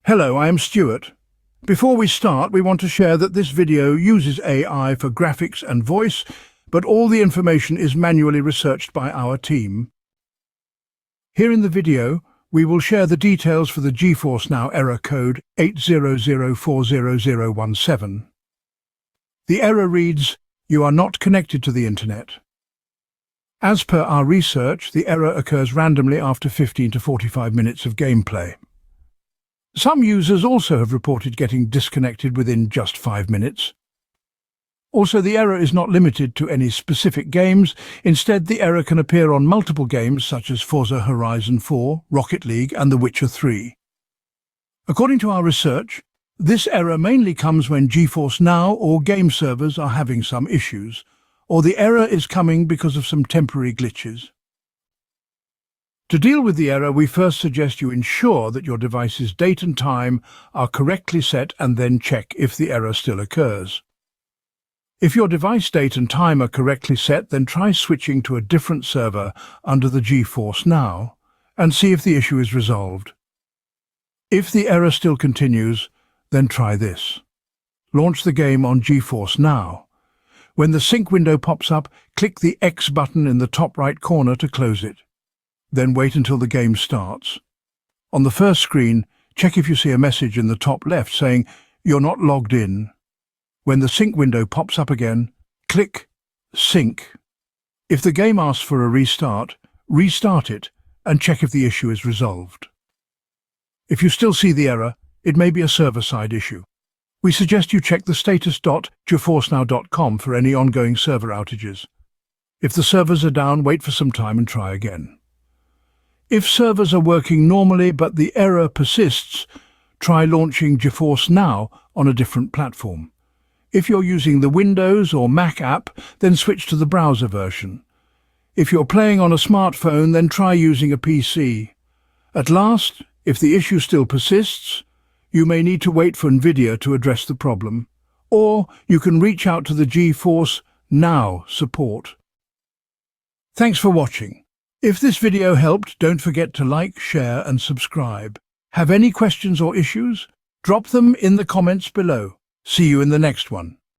Hello, I am Stuart. Before we start, we want to share that this video uses AI for graphics and voice, but all the information is manually researched by our team. Here in the video, we will share the details for the GeForce NOW Error Code 800400017. The error reads, "You are not connected to the internet." As per our research, the error occurs randomly after 15 to 45 minutes of gameplay. Some users also have reported getting disconnected within just 5 minutes. Also, the error is not limited to any specific games. Instead, the error can appear on multiple games such as Forza Horizon 4, Rocket League and The Witcher 3. According to our research, this error mainly comes when GeForce NOW or game servers are having some issues, or the error is coming because of some temporary glitches. To deal with the error, we first suggest you ensure that your device's date and time are correctly set and then check if the error still occurs. If your device date and time are correctly set, then try switching to a different server under the GeForce NOW and see if the issue is resolved. If the error still continues, then try this. Launch the game on GeForce NOW. When the sync window pops up, click the X button in the top right corner to close it. Then wait until the game starts. On the first screen, check if you see a message in the top left saying, "You're not logged in." When the sync window pops up again, click Sync. If the game asks for a restart it and check if the issue is resolved. If you still see the error, it may be a server-side issue. We suggest you check the status.geforcenow.com for any ongoing server outages. If the servers are down, wait for some time and try again. If servers are working normally but the error persists, try launching GeForce NOW on a different platform. If you're using the Windows or Mac app, then switch to the browser version. If you're playing on a smartphone, then try using a PC. At last, if the issue still persists, you may need to wait for NVIDIA to address the problem, or you can reach out to the GeForce NOW support. Thanks for watching. If this video helped, don't forget to like, share and subscribe. Have any questions or issues? Drop them in the comments below. See you in the next one.